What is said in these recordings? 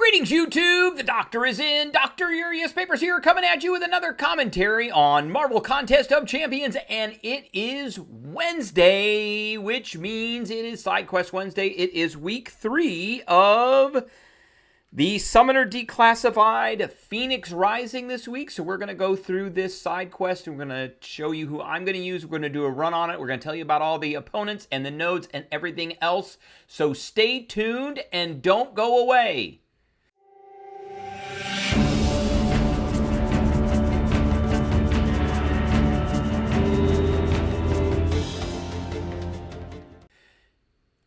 Greetings, YouTube! The Doctor is in. Dr. Urius Papers here, coming at you with another commentary on Marvel Contest of Champions, and it is Wednesday, which means it is Side Quest Wednesday. It is week 3 of the Summoner Declassified Phoenix Rising this week, so we're going to go through this side quest, and we're going to show you who I'm going to use. We're going to do a run on it. We're going to tell you about all the opponents and the nodes and everything else, so stay tuned and don't go away.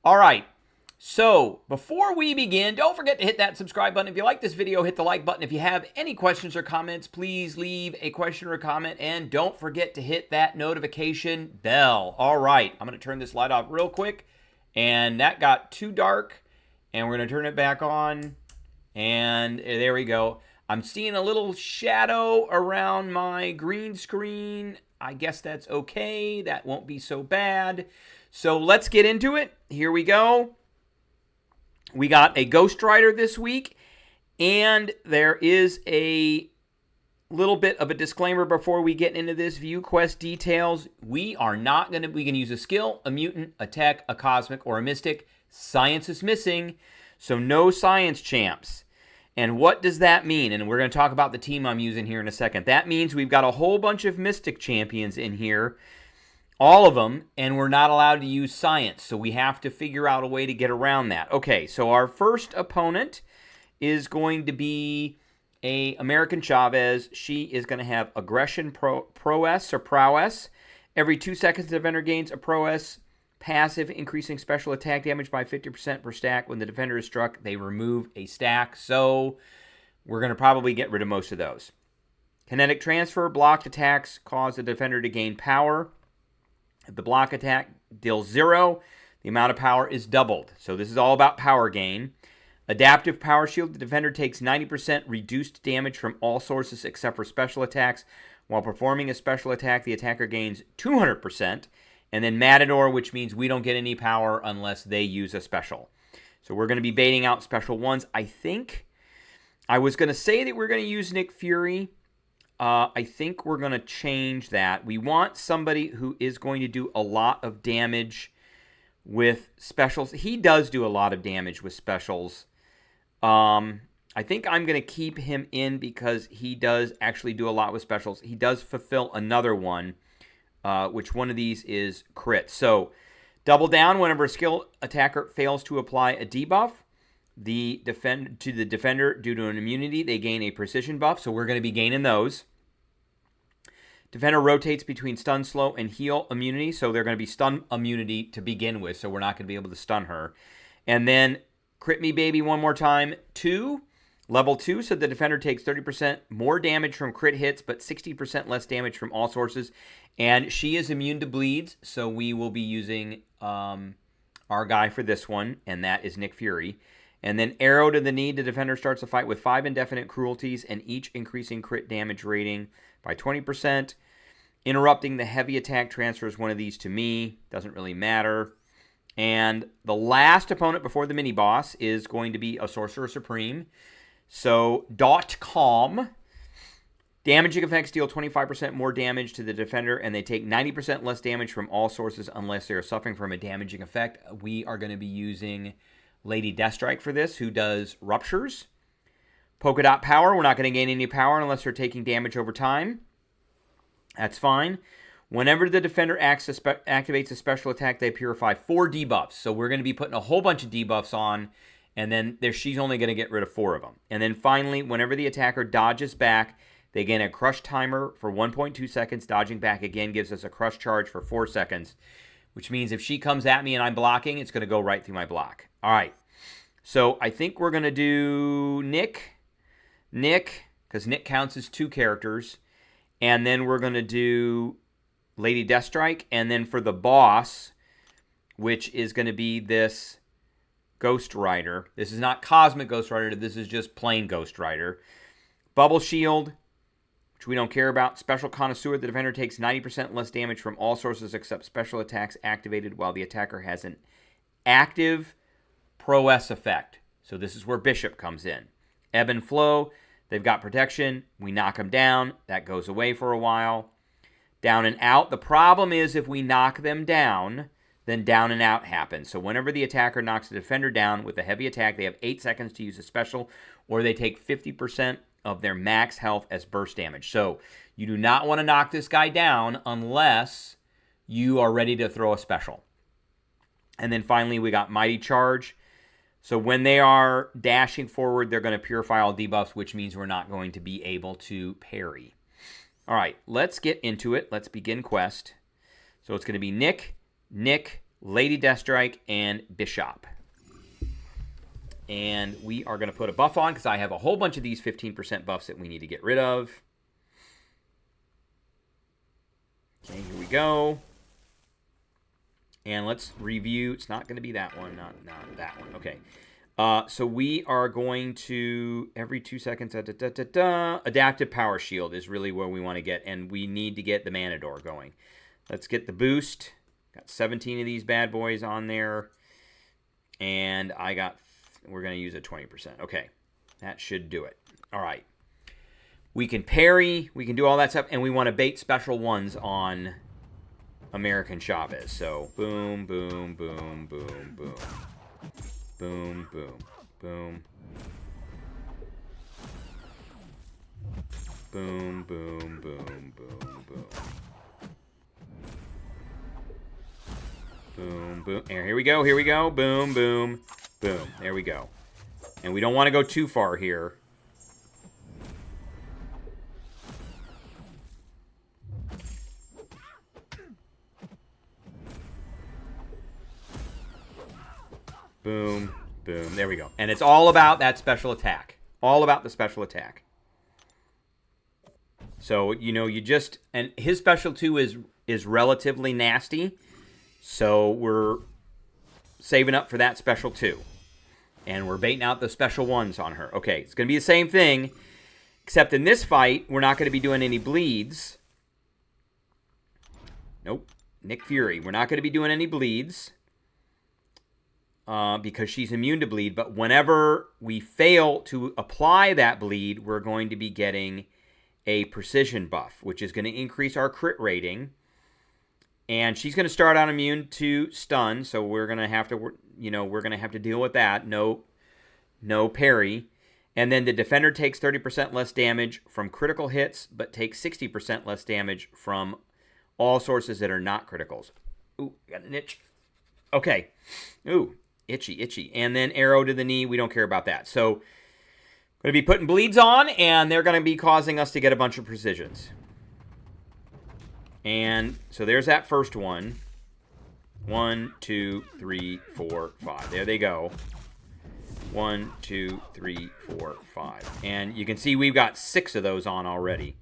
All right, so before we begin, don't forget to hit that subscribe button. If you like this video, hit the like button. If you have any questions or comments, please leave a question or a comment, and don't forget to hit that notification bell. All right, I'm going to turn this light off real quick, and that got too dark, and we're going to turn it back on, and there we go. I'm seeing a little shadow around my green screen. I guess that's okay. That won't be so bad. So let's get into it. Here we go. We got a Ghost Rider this week, and there is a little bit of a disclaimer before we get into this. View quest details. We can use a skill, a mutant, a tech, a cosmic, or a mystic. Science is missing, so no science champs. And what does that mean? And we're going to talk about the team I'm using here in a second. That means we've got a whole bunch of mystic champions in here. All of them, and we're not allowed to use science, so we have to figure out a way to get around that. Okay, so our first opponent is going to be a American Chavez. She is going to have aggression prowess. Every 2 seconds, the defender gains a prowess passive, increasing special attack damage by 50% per stack. When the defender is struck, they remove a stack, so we're going to probably get rid of most of those. Kinetic transfer, blocked attacks cause the defender to gain power. If the block attack deals 0, the amount of power is doubled. So this is all about power gain. Adaptive power shield. The defender takes 90% reduced damage from all sources except for special attacks. While performing a special attack, the attacker gains 200%. And then Matador, which means we don't get any power unless they use a special. So we're going to be baiting out special ones. I think I was going to say that we're going to use Nick Fury. I think we're going to change that. We want somebody who is going to do a lot of damage with specials. He does do a lot of damage with specials. I think I'm going to keep him in because he does actually do a lot with specials. He does fulfill another one, which one of these is crit. So double down whenever a skill attacker fails to apply a debuff. To the defender due to an immunity, they gain a precision buff, so we're going to be gaining those. Defender rotates between stun, slow, and heal immunity, so they're going to be stun immunity to begin with, so we're not going to be able to stun her. And then crit me baby one more time, 2, level 2, so the defender takes 30% more damage from crit hits, but 60% less damage from all sources. And she is immune to bleeds, so we will be using our guy for this one, and that is Nick Fury. And then arrow to the knee, the defender starts a fight with 5 indefinite cruelties, and each increasing crit damage rating by 20%. Interrupting the heavy attack transfers one of these to me. Doesn't really matter. And the last opponent before the mini-boss is going to be a Sorcerer Supreme. So, .com. Damaging effects deal 25% more damage to the defender, and they take 90% less damage from all sources unless they are suffering from a damaging effect. We are going to be using Lady Deathstrike for this, who does ruptures. Polka dot power. We're not going to gain any power unless they're taking damage over time. That's fine. Whenever the defender activates a special attack, they purify 4 debuffs. So we're going to be putting a whole bunch of debuffs on, and then she's only going to get rid of 4 of them. And then finally, whenever the attacker dodges back, they gain a crush timer for 1.2 seconds. Dodging back again gives us a crush charge for 4 seconds. Which means if she comes at me and I'm blocking, it's going to go right through my block. All right. So I think we're going to do Nick, because Nick counts as 2 characters. And then we're going to do Lady Deathstrike. And then for the boss, which is going to be this Ghost Rider. This is not Cosmic Ghost Rider. This is just plain Ghost Rider. Bubble Shield, which we don't care about. Special Connoisseur. The defender takes 90% less damage from all sources except special attacks activated while the attacker has an active prowess effect. So this is where Bishop comes in. Ebb and flow. They've got protection. We knock them down. That goes away for a while. Down and out. The problem is if we knock them down, then down and out happens. So whenever the attacker knocks the defender down with a heavy attack, they have 8 seconds to use a special, or they take 50% of their max health as burst damage. So you do not want to knock this guy down unless you are ready to throw a special. And then finally, we got Mighty Charge. So when they are dashing forward, they're going to purify all debuffs, which means we're not going to be able to parry. All right, let's get into it. Let's begin quest. So it's going to be Nick, Lady Deathstrike, and Bishop. And we are going to put a buff on because I have a whole bunch of these 15% buffs that we need to get rid of. Okay, here we go. And let's review. It's not going to be that one, not that one. Okay. So we are going to, every 2 seconds, Adaptive Power Shield is really where we want to get, and we need to get the Manador going. Let's get the boost. Got 17 of these bad boys on there. And we're going to use a 20%. Okay. That should do it. All right. We can parry. We can do all that stuff. And we want to bait special ones on American Chavez. So, boom, boom, boom, boom, boom. Boom, boom, boom. Boom, boom, boom, boom, boom. Boom, boom. Here we go, here we go. Boom, boom, boom. There we go. And we don't want to go too far here. Boom, boom. There we go. And it's all about that special attack. All about the special attack. So, you just... And his special 2 is relatively nasty. So we're saving up for that special 2. And we're baiting out the special 1s on her. Okay, it's going to be the same thing. Except in this fight, we're not going to be doing any bleeds. Nope. Nick Fury. We're not going to be doing any bleeds. Because she's immune to bleed. But whenever we fail to apply that bleed, we're going to be getting a precision buff, which is going to increase our crit rating. And she's going to start out immune to stun, so we're going to have to, we're going to have to deal with that. No parry. And then the defender takes 30% less damage from critical hits, but takes 60% less damage from all sources that are not criticals. Ooh, got an itch. Okay. Ooh. Itchy. And then arrow to the knee. We don't care about that. So, going to be putting bleeds on, and they're going to be causing us to get a bunch of precisions. And so there's that first one. 1, 2, 3, 4, 5. There they go. 1, 2, 3, 4, 5. And you can see we've got 6 of those on already.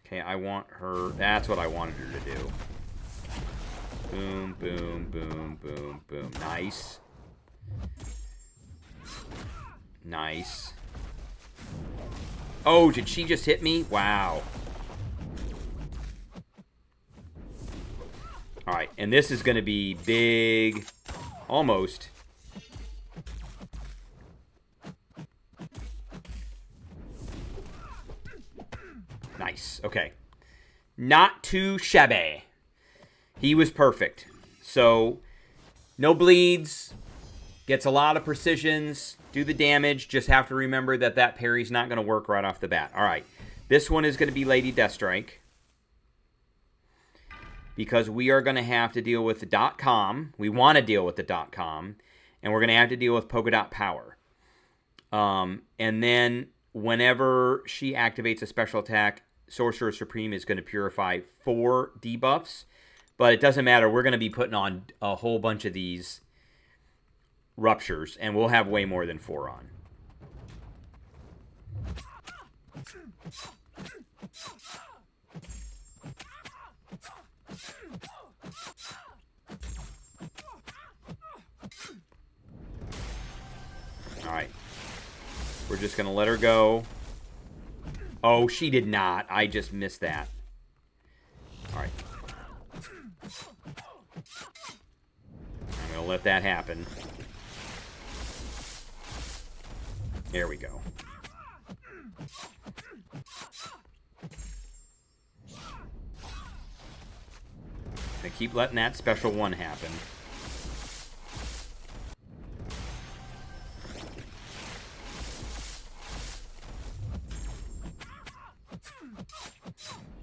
Okay, I want her. That's what I wanted her to do. Boom, boom, boom, boom, boom. Nice. Nice. Oh, did she just hit me? Wow. All right, and this is going to be big. Almost. Nice. Okay. Not too shabby. He was perfect. So, no bleeds. Gets a lot of precisions. Do the damage. Just have to remember that parry's not going to work right off the bat. All right. This one is going to be Lady Deathstrike. Because we are going to have to deal with the .com. We want to deal with the .com. And we're going to have to deal with Polka Dot Power. And then whenever she activates a special attack, Sorcerer Supreme is going to purify 4 debuffs. But it doesn't matter. We're going to be putting on a whole bunch of these ruptures. And we'll have way more than 4 on. All right. We're just going to let her go. Oh, she did not. I just missed that. All right. I'm going to let that happen. There we go. I keep letting that special one happen.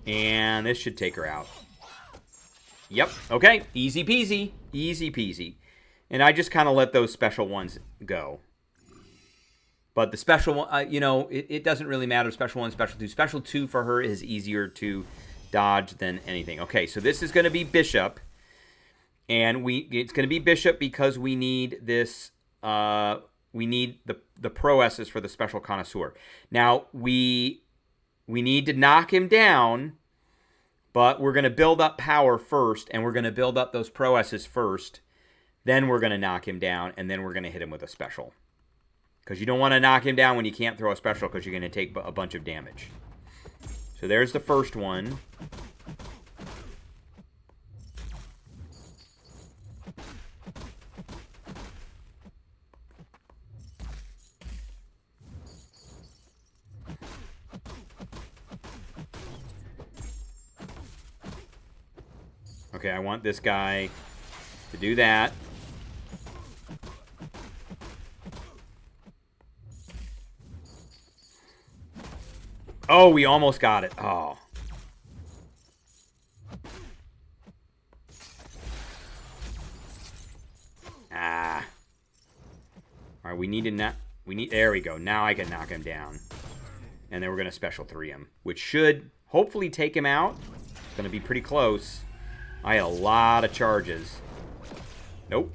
And this should take her out. Yep. Okay. Easy peasy. Easy peasy. And I just kind of let those special ones go. But the special one, you know, it doesn't really matter. Special one, special two. Special two for her is easier to dodge than anything. Okay, so this is going to be Bishop. And it's going to be Bishop because we need this, we need the Pro S's for the Special Connoisseur. Now, we need to knock him down, but we're going to build up power first, and we're going to build up those Pro S's first. Then we're going to knock him down, and then we're going to hit him with a special. Because you don't want to knock him down when you can't throw a special because you're going to take a bunch of damage. So there's the first one. Okay, I want this guy to do that. Oh, we almost got it. Oh. Ah. All right, we need to there we go. Now I can knock him down. And then we're going to special 3 him, which should hopefully take him out. It's going to be pretty close. I had a lot of charges. Nope.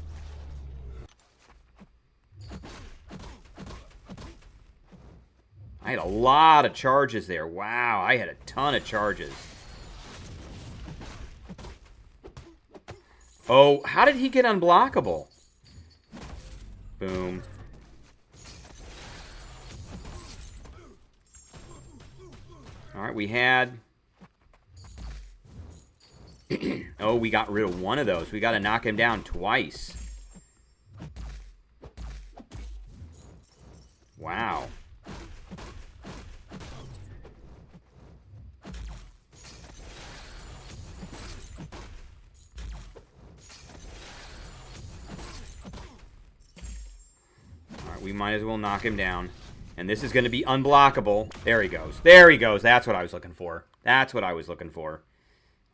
I had a lot of charges there. Wow, I had a ton of charges. Oh, how did he get unblockable? Boom. All right, we had... Oh, we got rid of one of those. We got to knock him down twice. Wow. All right, we might as well knock him down. And this is going to be unblockable. There he goes. There he goes. That's what I was looking for. That's what I was looking for.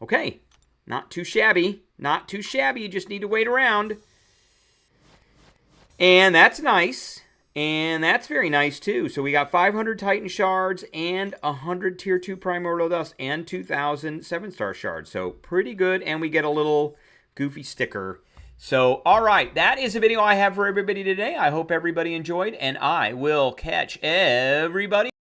Okay. Not too shabby. Not too shabby. You just need to wait around. And that's nice. And that's very nice, too. So we got 500 Titan Shards and 100 Tier 2 Primordial Dust and 2,000 7-star Shards. So pretty good. And we get a little goofy sticker. So, all right. That is a video I have for everybody today. I hope everybody enjoyed. And I will catch everybody